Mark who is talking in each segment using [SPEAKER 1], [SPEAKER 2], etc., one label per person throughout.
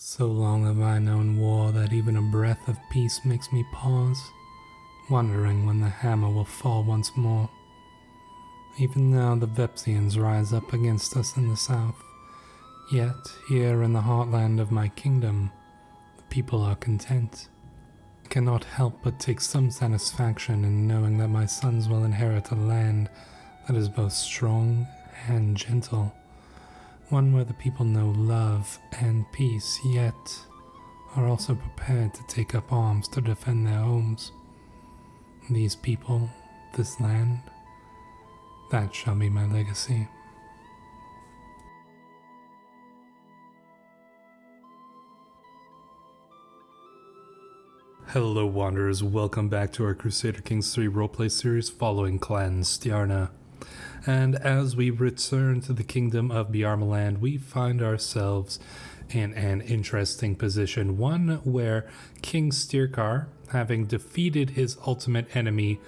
[SPEAKER 1] So long have I known war that even a breath of peace makes me pause, wondering when the hammer will fall once more. Even now the Vepsians rise up against us in the south, yet here in the heartland of my kingdom, the people are content. I cannot help but take some satisfaction in knowing that my sons will inherit a land that is both strong and gentle, one where the people know love and peace, yet are also prepared to take up arms to defend their homes. These people, this land, that shall be my legacy. Hello Wanderers, welcome back to our Crusader Kings 3 roleplay series following Clan Stjarna. And as we return to the kingdom of Bjarmaland, we find ourselves in an interesting position, one where King Styrkar, having defeated his ultimate enemy,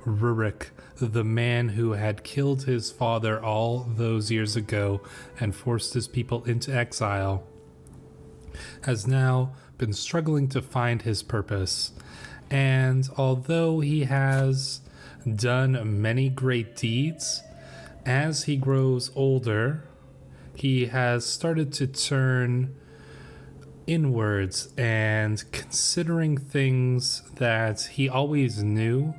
[SPEAKER 1] Rurik, the man who had killed his father all those years ago and forced his people into exile, has now been struggling to find his purpose. And although he has done many great deeds, as he grows older, he has started to turn inwards and considering things that he always knew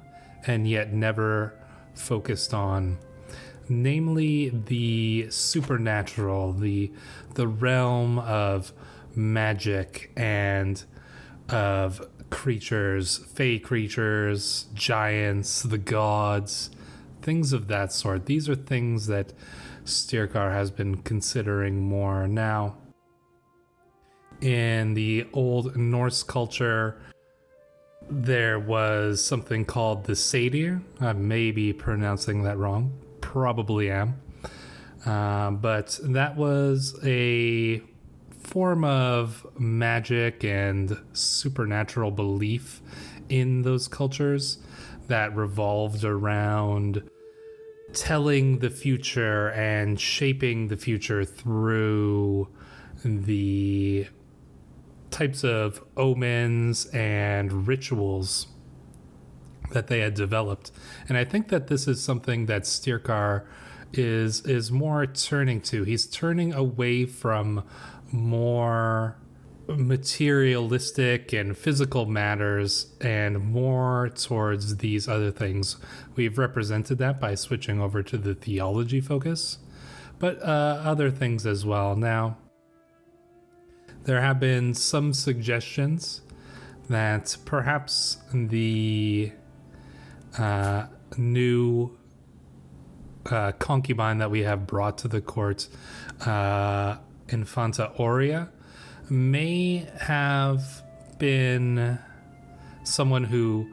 [SPEAKER 1] and yet never focused on, namely the supernatural, the realm of magic and of creatures, fey creatures, giants, the gods, things of that sort. These are things that Styrkar has been considering more. Now, in the old Norse culture, there was something called the satyr. I may be pronouncing that wrong. Probably am. But that was a form of magic and supernatural belief in those cultures that revolved around telling the future and shaping the future through the types of omens and rituals that they had developed. And I think that this is something that Styrkar is more turning to. He's turning away from more materialistic and physical matters and more towards these other things. We've represented that by switching over to the theology focus, but other things as well. Now, there have been some suggestions that perhaps the new concubine that we have brought to the court, Infanta Aurea, may have been someone who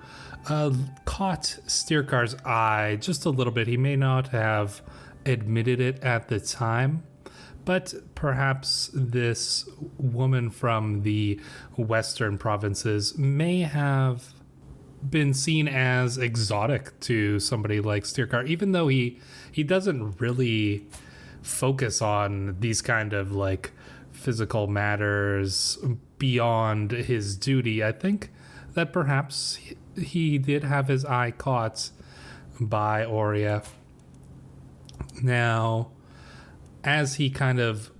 [SPEAKER 1] caught Styrkar's eye just a little bit. He may not have admitted it at the time, but perhaps this woman from the western provinces may have been seen as exotic to somebody like Styrkar, even though he doesn't really focus on these kind of like physical matters beyond his duty. I think that perhaps he did have his eye caught by Aurea. Now, as he kind of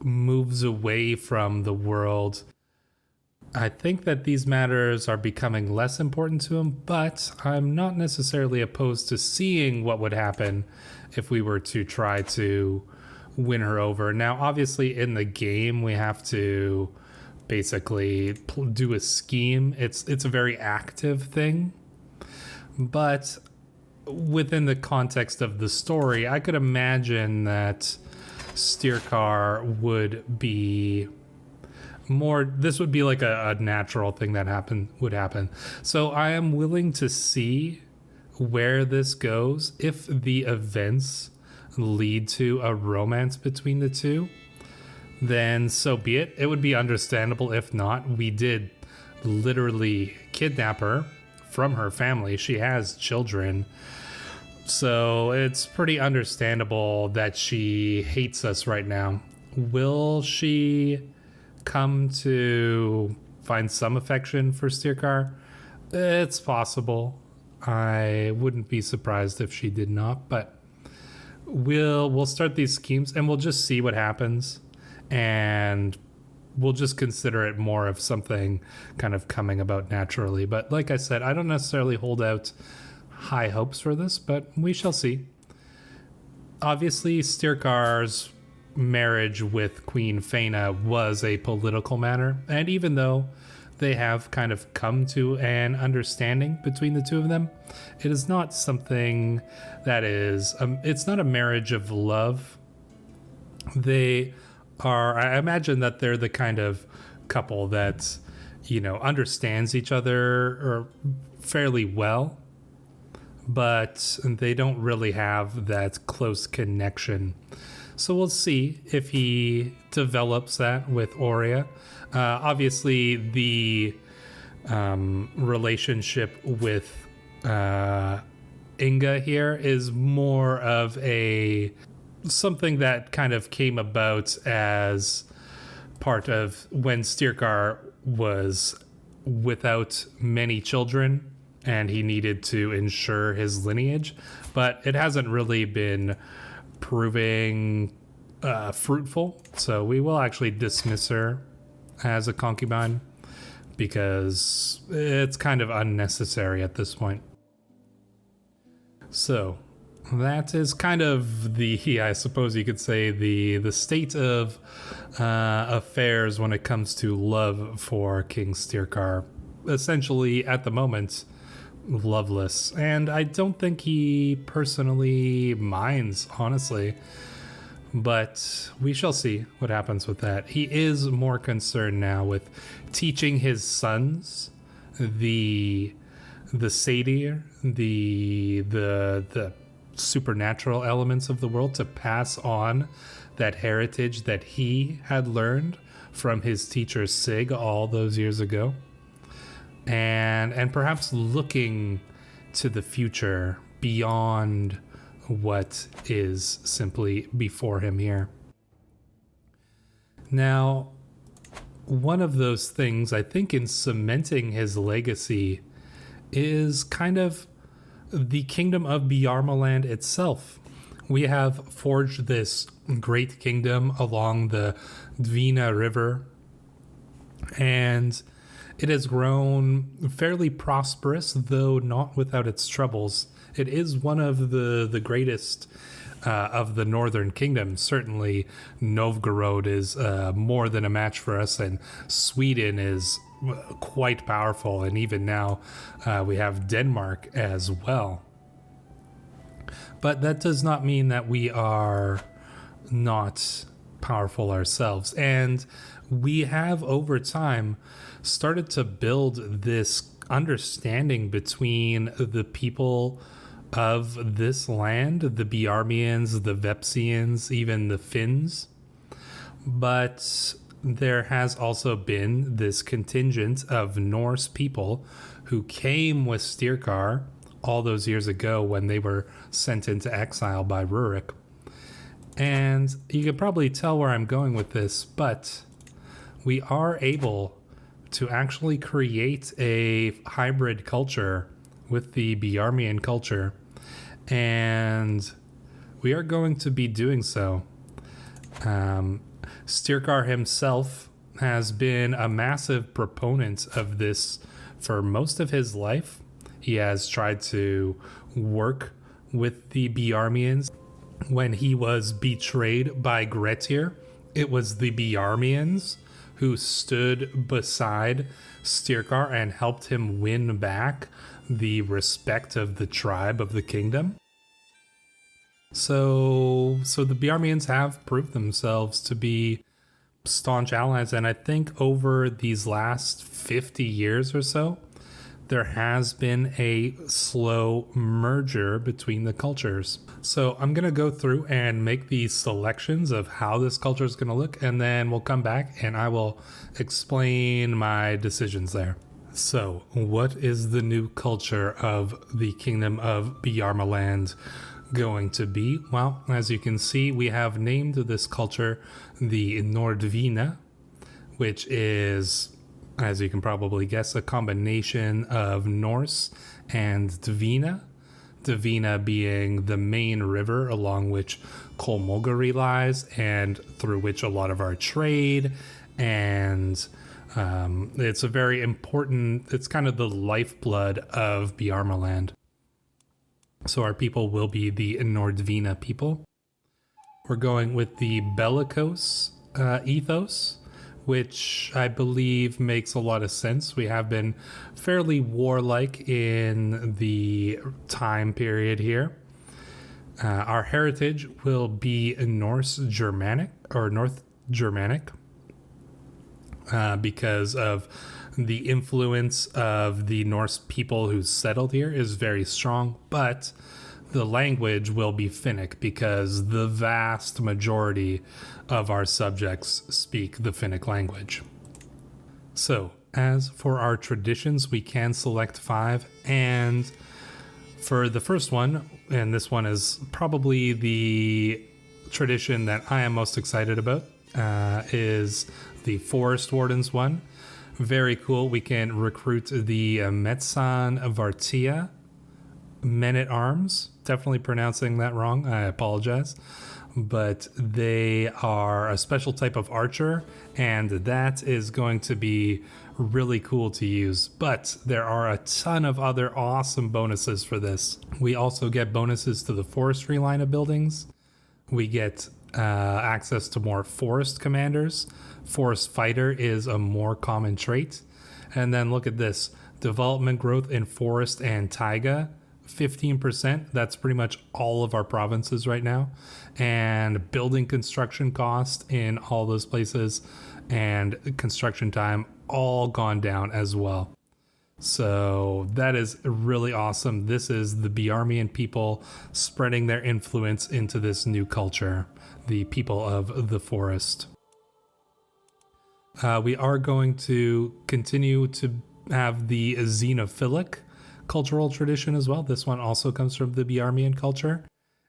[SPEAKER 1] moves away from the world, I think that these matters are becoming less important to him, but I'm not necessarily opposed to seeing what would happen if we were to try to win her over. Now, obviously, in the game, we have to basically do a scheme. It's a very active thing, but within the context of the story, I could imagine that Styrkar would be more, this would be like a natural thing that would happen. So I am willing to see where this goes. If the events lead to a romance between the two, then so be it. It would be understandable if not. We did literally kidnap her from her family. She has children. So it's pretty understandable that she hates us right now. Will she come to find some affection for Styrkar. It's possible. I wouldn't be surprised if she did not, but we'll start these schemes and we'll just see what happens, and we'll just consider it more of something kind of coming about naturally. But like I said, I don't necessarily hold out high hopes for this, but we shall see. Obviously, Styrkar's marriage with Queen Faina was a political matter, and even though they have kind of come to an understanding between the two of them, it is not something that is it's not a marriage of love. They are, I imagine that they're the kind of couple that, you know, understands each other or fairly well, but they don't really have that close connection. So we'll see if he develops that with Aurea. Obviously, the relationship with Inga here is more of a something that kind of came about as part of when Styrkar was without many children and he needed to ensure his lineage, but it hasn't really been proving fruitful. So we will actually dismiss her as a concubine because it's kind of unnecessary at this point. So that is kind of the, I suppose you could say, the state of affairs when it comes to love for King Styrkar. Essentially, at the moment, loveless. And I don't think he personally minds, honestly. But we shall see what happens with that. He is more concerned now with teaching his sons the satyr, the supernatural elements of the world, to pass on that heritage that he had learned from his teacher Sig all those years ago, and perhaps looking to the future beyond what is simply before him here. Now, one of those things, I think, in cementing his legacy is kind of the kingdom of Bjarmaland itself. We have forged this great kingdom along the Dvina River, and it has grown fairly prosperous, though not without its troubles. It is one of the greatest of the northern kingdoms. Certainly, Novgorod is more than a match for us, and Sweden is quite powerful, and even now we have Denmark as well. But that does not mean that we are not powerful ourselves, and we have over time started to build this understanding between the people of this land, the Bjarmians, the Vepsians, even the Finns. But there has also been this contingent of Norse people who came with Styrkar all those years ago when they were sent into exile by Rurik. And you can probably tell where I'm going with this, but we are able to actually create a hybrid culture with the Bjarmian culture, and we are going to be doing so. Styrkar himself has been a massive proponent of this for most of his life. He has tried to work with the Bjarmians. When he was betrayed by Grettir, it was the Bjarmians who stood beside Styrkar and helped him win back the respect of the tribe of the kingdom. So the Bjarmians have proved themselves to be staunch allies, and I think over these last 50 years or so, there has been a slow merger between the cultures. So I'm going to go through and make these selections of how this culture is going to look, and then we'll come back and I will explain my decisions there. So what is the new culture of the Kingdom of Bjarmaland going to be? Well, as you can see, we have named this culture the Nordvina, which is, as you can probably guess, a combination of Norse and Dvina. Dvina being the main river along which Kolmogari lies and through which a lot of our trade, and it's a very important, it's kind of the lifeblood of Bjarmaland. So our people will be the Nordvina people. We're going with the bellicose ethos, which I believe makes a lot of sense. We have been fairly warlike in the time period here. Our heritage will be Norse Germanic or North Germanic because of the influence of the Norse people who settled here is very strong, but the language will be Finnic because the vast majority of our subjects speak the Finnic language. So, as for our traditions, we can select 5, and for the first one, and this one is probably the tradition that I am most excited about, is the Forest Wardens one. Very cool. We can recruit the Metsan Vartia Men-at-Arms. Definitely pronouncing that wrong. I apologize. But they are a special type of archer, and that is going to be really cool to use. But there are a ton of other awesome bonuses for this. We also get bonuses to the forestry line of buildings. We get access to more forest commanders. Forest fighter is a more common trait. And then look at this. Development growth in forest and taiga. 15%. That's pretty much all of our provinces right now. And building construction cost in all those places and construction time all gone down as well. So that is really awesome. This is the Bjarmian people spreading their influence into this new culture, the people of the forest. We are going to continue to have the xenophilic cultural tradition as well. This one also comes from the Bjarmian culture.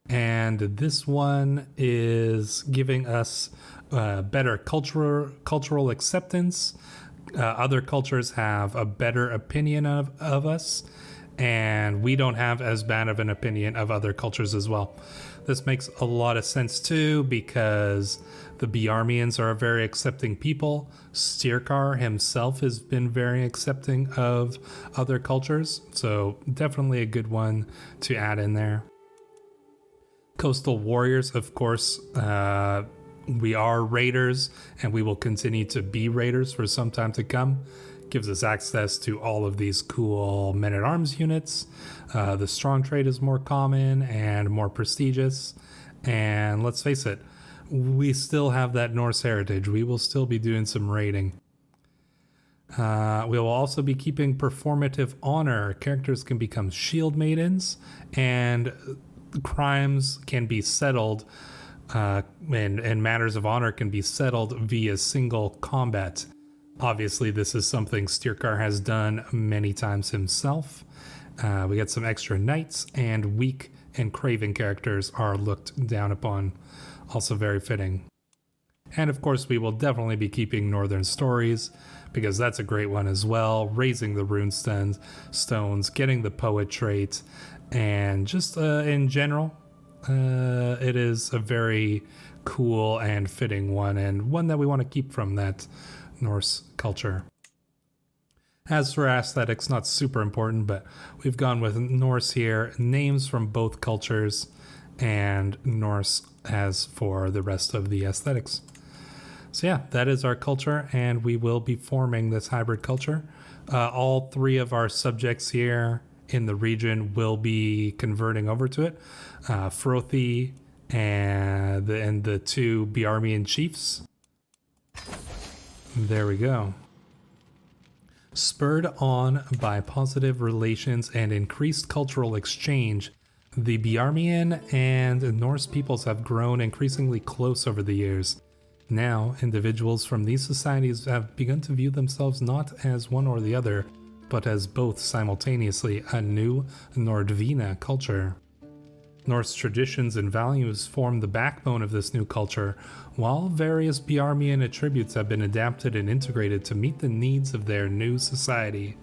[SPEAKER 1] And this one is giving us better cultural acceptance. Other cultures have a better opinion of us, and we don't have as bad of an opinion of other cultures as well. This makes a lot of sense too, because the Bjarmians are a very accepting people. Styrkar himself has been very accepting of other cultures, so definitely a good one to add in there. Coastal warriors, of course, we are raiders, and we will continue to be raiders for some time to come. Gives us access to all of these cool men-at-arms units. The strong trade is more common and more prestigious. And let's face it, we still have that Norse heritage. We will still be doing some raiding. We will also be keeping performative honor. Characters can become shield maidens, and crimes can be settled, and matters of honor can be settled via single combat. Obviously, this is something Styrkar has done many times himself. We get some extra knights, and weak and craven characters are looked down upon. Also very fitting. And of course, we will definitely be keeping Northern Stories, because that's a great one as well. Raising the rune stones, getting the poet trait, and just in general, it is a very cool and fitting one, and one that we want to keep from that Norse culture. As for aesthetics, not super important, but we've gone with Norse here, names from both cultures, and Norse as for the rest of the aesthetics. So yeah, that is our culture, and we will be forming this hybrid culture. All 3 of our subjects here in the region will be converting over to it. Frothi and the 2 Bjarmian chiefs. There we go. Spurred on by positive relations and increased cultural exchange, the Bjarmian and Norse peoples have grown increasingly close over the years. Now, individuals from these societies have begun to view themselves not as one or the other, but as both simultaneously a new Nordvina culture. Norse traditions and values form the backbone of this new culture, while various Bjarmian attributes have been adapted and integrated to meet the needs of their new society.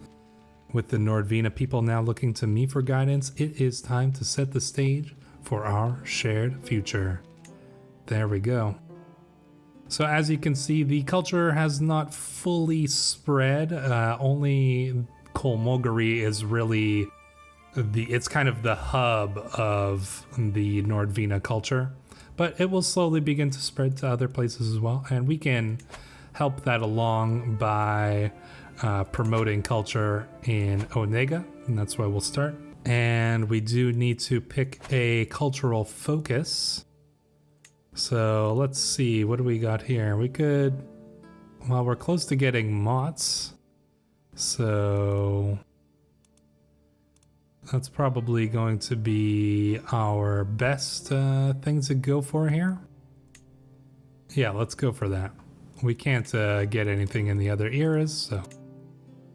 [SPEAKER 1] With the Nordvina people now looking to me for guidance, it is time to set the stage for our shared future. There we go. So as you can see, the culture has not fully spread. Only Kolmogari is really it's kind of the hub of the Nordvina culture, but it will slowly begin to spread to other places as well, and we can help that along by promoting culture in Onega, and that's where we'll start. And we do need to pick a cultural focus. So let's see, what do we got here? We could, well, we're close to getting Mots, so that's probably going to be our best thing to go for here. Yeah, let's go for that. We can't get anything in the other eras,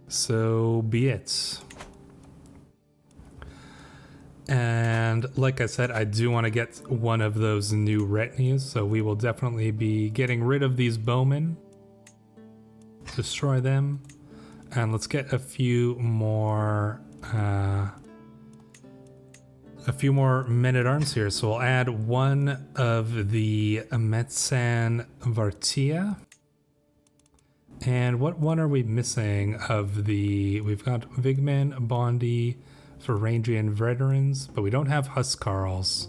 [SPEAKER 1] so be it. And like I said, I do want to get one of those new retinues, so we will definitely be getting rid of these bowmen. Destroy them. And let's get a few more men-at-arms here. So we'll add one of the Metsan Vartia. And what one are we missing of the... We've got Vigman, Bondi, Varangian veterans, but we don't have Huskarls.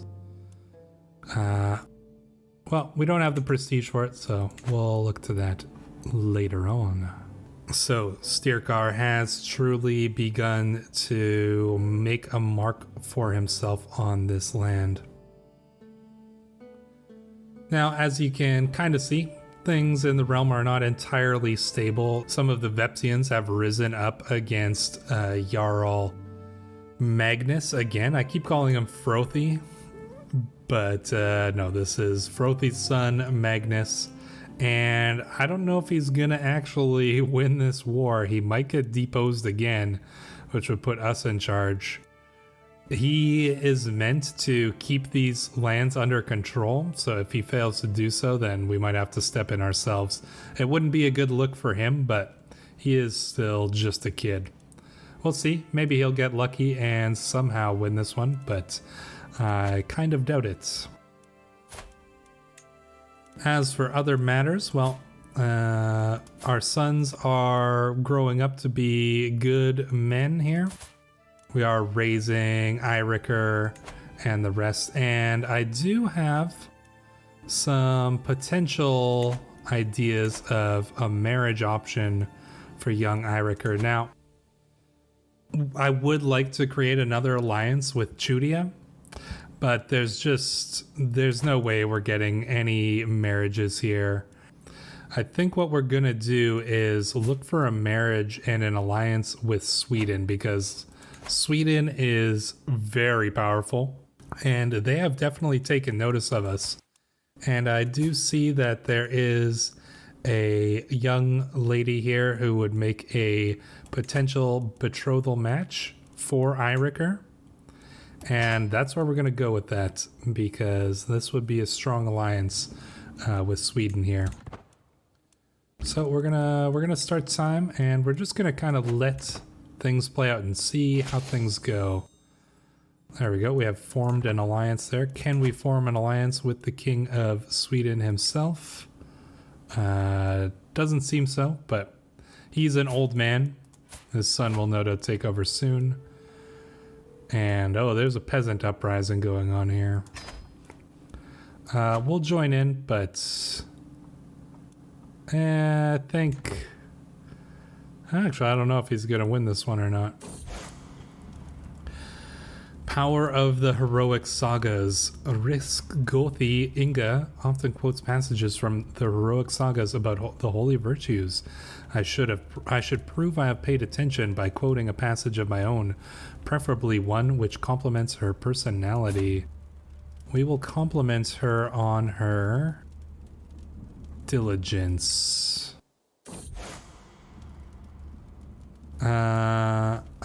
[SPEAKER 1] Well, we don't have the prestige for it, so we'll look to that later on. So, Styrkar has truly begun to make a mark for himself on this land. Now, as you can kind of see, things in the realm are not entirely stable. Some of the Vepsians have risen up against Jarl Magnus again. I keep calling him Frothy, but no, this is Frothy's son, Magnus. And I don't know if he's gonna actually win this war. He might get deposed again, which would put us in charge. He is meant to keep these lands under control, so if he fails to do so, then we might have to step in ourselves. It wouldn't be a good look for him, but he is still just a kid. We'll see. Maybe he'll get lucky and somehow win this one, but I kind of doubt it. As for other matters, well, our sons are growing up to be good men here. We are raising Eirikr and the rest, and I do have some potential ideas of a marriage option for young Eirikr. Now, I would like to create another alliance with Chudia, but there's no way we're getting any marriages here. I think what we're gonna do is look for a marriage and an alliance with Sweden, because Sweden is very powerful and they have definitely taken notice of us. And I do see that there is a young lady here who would make a potential betrothal match for Eirikr. And that's where we're going to go with that, because this would be a strong alliance with Sweden here. So we're gonna start time, and we're just gonna kind of let things play out and see how things go. There we go. We have formed an alliance there. Can we form an alliance with the King of Sweden himself? Doesn't seem so, but he's an old man. His son will no doubt take over soon. And oh, there's a peasant uprising going on here. We'll join in, but I think... Actually, I don't know if he's going to win this one or not. Power of the Heroic Sagas. Risk Gothi Inga often quotes passages from the heroic sagas about the holy virtues. I should prove I have paid attention by quoting a passage of my own, preferably one which complements her personality. We will compliment her on her diligence.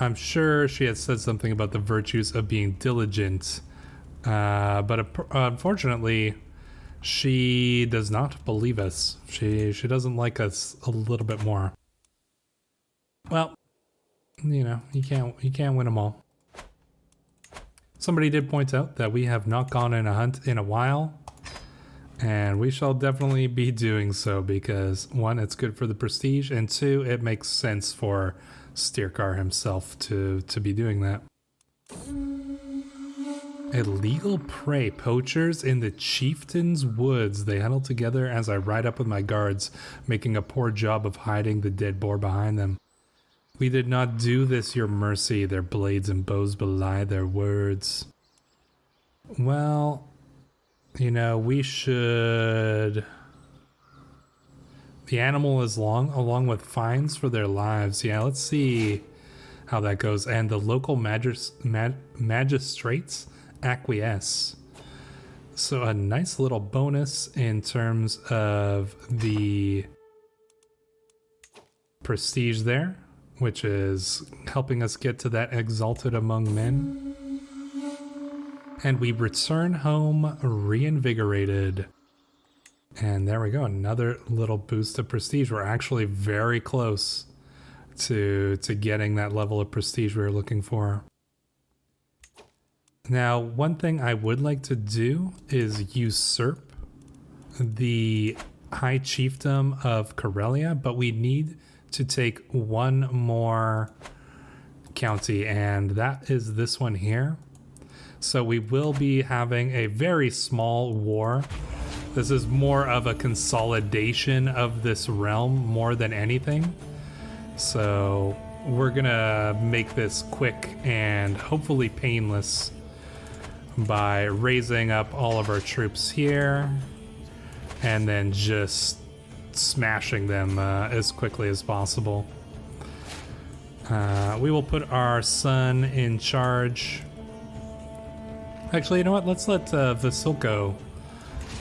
[SPEAKER 1] I'm sure she had said something about the virtues of being diligent, But unfortunately, she does not believe us. She doesn't like us a little bit more. Well, you know, you can't win them all. Somebody did point out that we have not gone in a hunt in a while, and we shall definitely be doing so because one, it's good for the prestige, and two, it makes sense for Styrkar himself to be doing that. Illegal prey. Poachers in the chieftain's woods. They huddle together as I ride up with my guards, making a poor job of hiding the dead boar behind them. We did not do this, your mercy. Their blades and bows belie their words. Well, you know, we should... The animal is along with fines for their lives. Yeah, let's see how that goes. And the local magistrates acquiesce. So a nice little bonus in terms of the prestige there, which is helping us get to that exalted among men. And we return home reinvigorated. And there we go, another little boost of prestige. We're actually very close to getting that level of prestige we were looking for. Now, one thing I would like to do is usurp the High Chiefdom of Karelia, but we need to take one more county, and that is this one here. So we will be having a very small war. This is more of a consolidation of this realm more than anything. So we're gonna make this quick and hopefully painless by raising up all of our troops here and then just smashing them as quickly as possible. We will put our son in charge. Actually, you know what? Let's let Vassal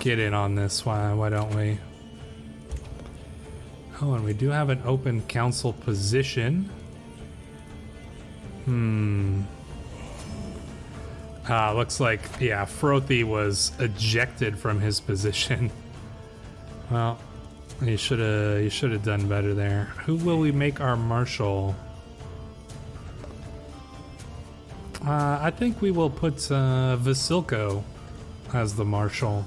[SPEAKER 1] get in on this. Why don't we? Oh, and we do have an open council position. Looks like, yeah, Frothy was ejected from his position. Well, you should have done better there. Who will we make our marshal? I think we will put Vassal as the marshal.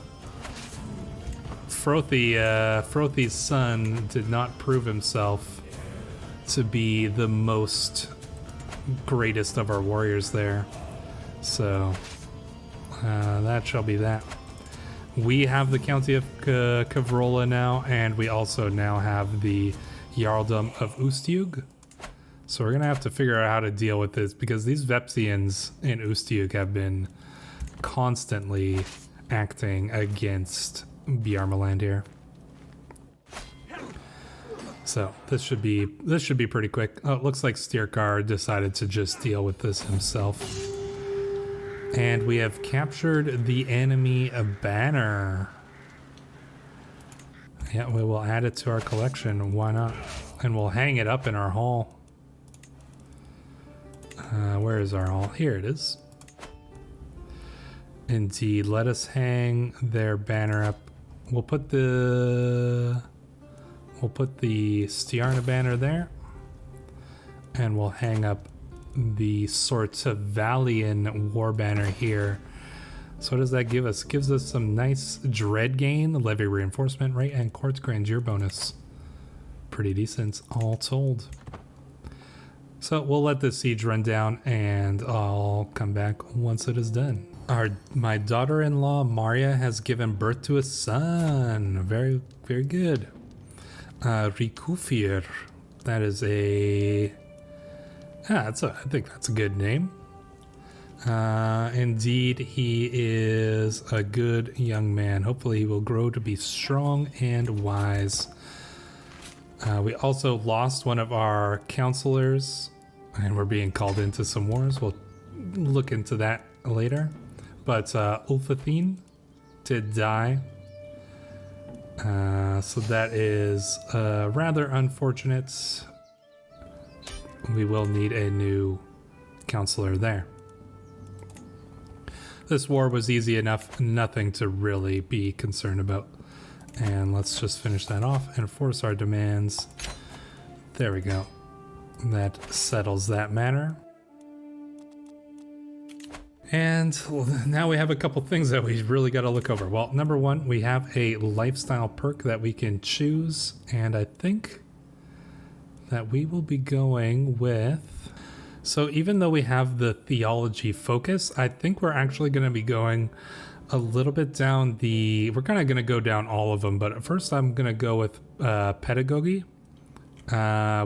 [SPEAKER 1] Frothy's son did not prove himself to be the most greatest of our warriors there. So that shall be that. We have the County of Kavrola now, and we also now have the Jarldom of Ustjug. So we're gonna have to figure out how to deal with this because these Vepsians in Ustjug have been constantly acting against Bjarmaland here. So this should be pretty quick. Oh, it looks like Styrkar decided to just deal with this himself. And we have captured the enemy banner. Yeah, we will add it to our collection. Why not? And we'll hang it up in our hall. Where is our hall? Here it is. Indeed, let us hang their banner up. We'll put the Stjarna banner there, and we'll hang up the Sortavalian war banner here. So what does that give us? It gives us some nice dread gain, levy reinforcement rate, and court's grandeur bonus. Pretty decent, all told. So we'll let the siege run down, and I'll come back once it is done. My daughter-in-law Maria has given birth to a son. Very, very good. Rikufir. That is a... I think that's a good name. Indeed, he is a good young man. Hopefully he will grow to be strong and wise. We also lost one of our counselors, and we're being called into some wars. We'll look into that later. But Ulfathine did die. So that is rather unfortunate. We will need a new counselor there. this war was easy enough, nothing to really be concerned about. And let's just finish that off and enforce our demands. There we go. That settles that matter. And now we have a couple things that we really got to look over. Well, number one, we have a lifestyle perk that we can choose. And I think that we will be going with... So even though we have the theology focus, I think we're actually going to be going a little bit down the... We're kind of going to go down all of them. But at first I'm going to go with pedagogy,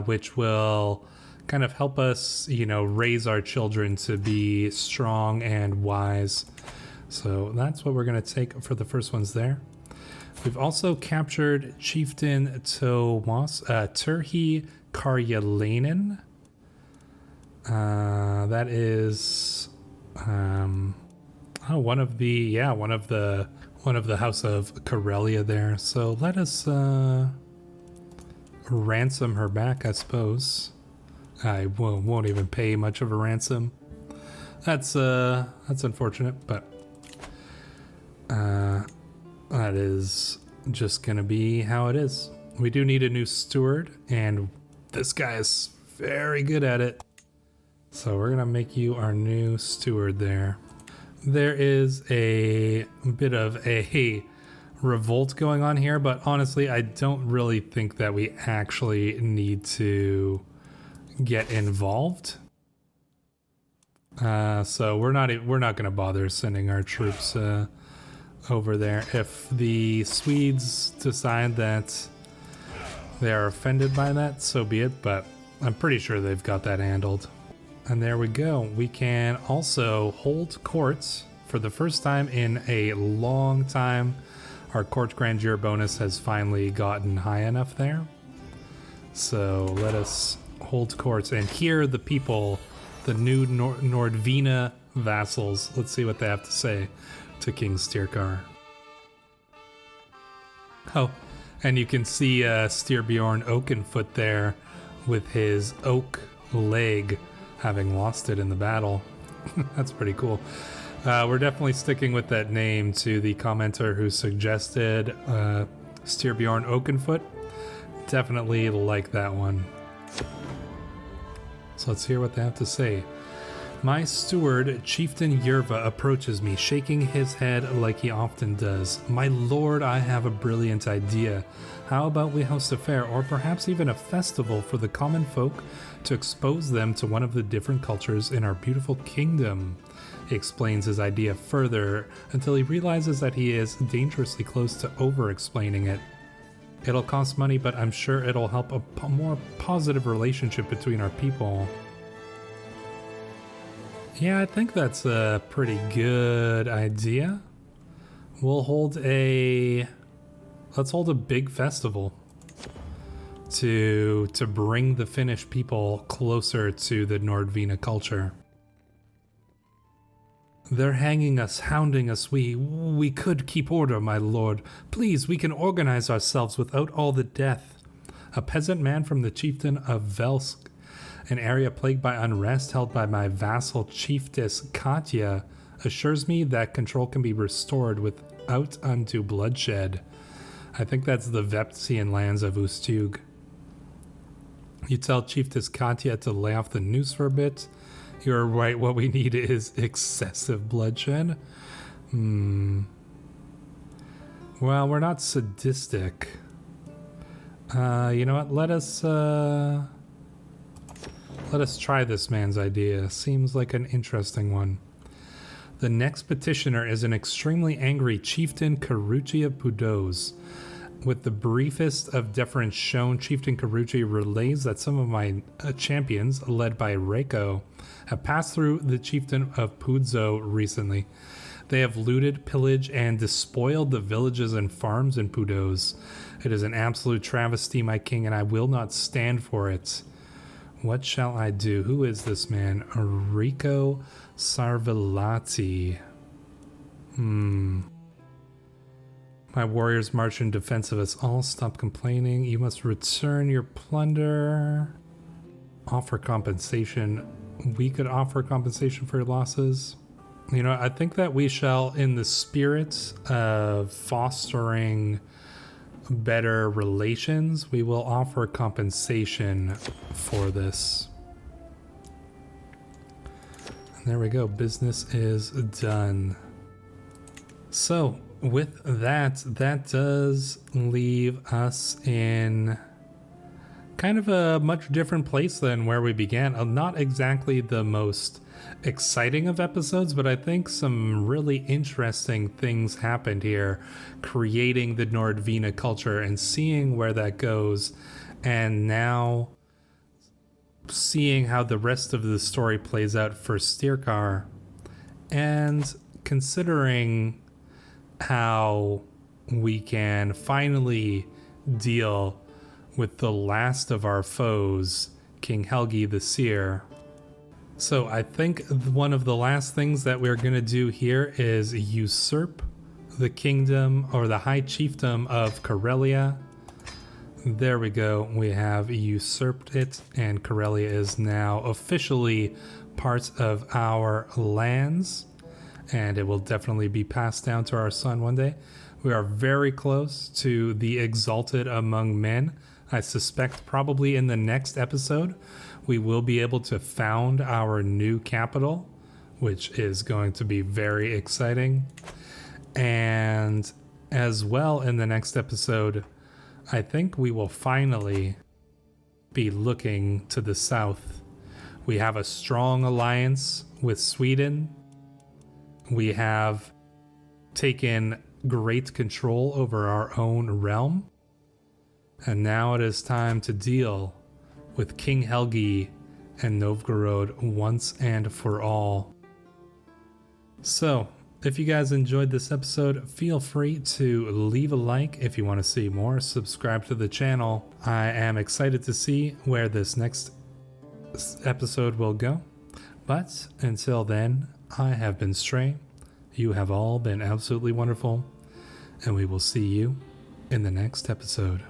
[SPEAKER 1] which will kind of help us, you know, raise our children to be strong and wise. So that's what we're going to take for the first ones there. We've also captured Chieftain Tomas, Turhi Karyalainen. That is one of the House of Karelia there. So let us ransom her back, I suppose. I won't even pay much of a ransom. That's unfortunate, but that is just gonna be how it is. We do need a new steward, and this guy is very good at it. So we're gonna make you our new steward there. There is a bit of a revolt going on here, but honestly, I don't really think that we actually need to get involved. So we're not going to bother sending our troops over there. If the Swedes decide that they are offended by that, so be it, but I'm pretty sure they've got that handled. And there we go. We can also hold courts for the first time in a long time. Our court grandeur bonus has finally gotten high enough there. So let us hold courts and hear the people, the new Nordvina vassals. Let's see what they have to say to King Styrkar. Oh, and you can see Styrbjorn Oakenfoot there with his oak leg, having lost it in the battle. That's pretty cool. We're definitely sticking with that name to the commenter who suggested Styrbjorn Oakenfoot. Definitely like that one. So let's hear what they have to say. My steward, Chieftain Yerva, approaches me, shaking his head like he often does. My lord, I have a brilliant idea. How about we host a fair, or perhaps even a festival for the common folk to expose them to one of the different cultures in our beautiful kingdom? He explains his idea further until he realizes that he is dangerously close to over-explaining it. It'll cost money, but I'm sure it'll help a more positive relationship between our people. Yeah, I think that's a pretty good idea. Let's hold a big festival to bring the Finnish people closer to the Nordvina culture. They're hanging us, hounding us. We could keep order, my lord. Please, we can organize ourselves without all the death. A peasant man from the chieftain of Velsk, an area plagued by unrest held by my vassal chiefess Katya, assures me that control can be restored without undue bloodshed. I think that's the Vepsian lands of Ustug. You tell Chiefess Katya to lay off the noose for a bit. You're right, what we need is excessive bloodshed. Well, we're not sadistic. You know what, let us try this man's idea. Seems like an interesting one. The next petitioner is an extremely angry chieftain, Karuchi of Pudos. With the briefest of deference shown, Chieftain Karuchi relays that some of my champions, led by Reiko, have passed through the chieftain of Pudzo recently. They have looted, pillaged, and despoiled the villages and farms in Pudos. It is an absolute travesty, my king, and I will not stand for it. What shall I do? Who is this man? Rico Sarvelati. My warriors march in defense of us all. Stop complaining. You must return your plunder. Offer compensation. We could offer compensation for your losses. You know, I think that we shall, in the spirit of fostering better relations, we will offer compensation for this. And there we go. Business is done. So with that, that does leave us in kind of a much different place than where we began. Not exactly the most exciting of episodes, but I think some really interesting things happened here, creating the Nordvina culture and seeing where that goes, and now seeing how the rest of the story plays out for Styrkar, and considering how we can finally deal with the last of our foes, King Helgi the Seer. So I think one of the last things that we're going to do here is usurp the kingdom or the high chiefdom of Karelia. There we go. We have usurped it, and Karelia is now officially part of our lands, and it will definitely be passed down to our son one day. We are very close to the exalted among men. I suspect probably in the next episode, we will be able to found our new capital, which is going to be very exciting. And as well, in the next episode, I think we will finally be looking to the south. We have a strong alliance with Sweden. We have taken great control over our own realm. And now it is time to deal with King Helgi and Novgorod once and for all. So, if you guys enjoyed this episode, feel free to leave a like if you want to see more, subscribe to the channel. I am excited to see where this next episode will go. But until then, I have been Stray. You have all been absolutely wonderful, and we will see you in the next episode.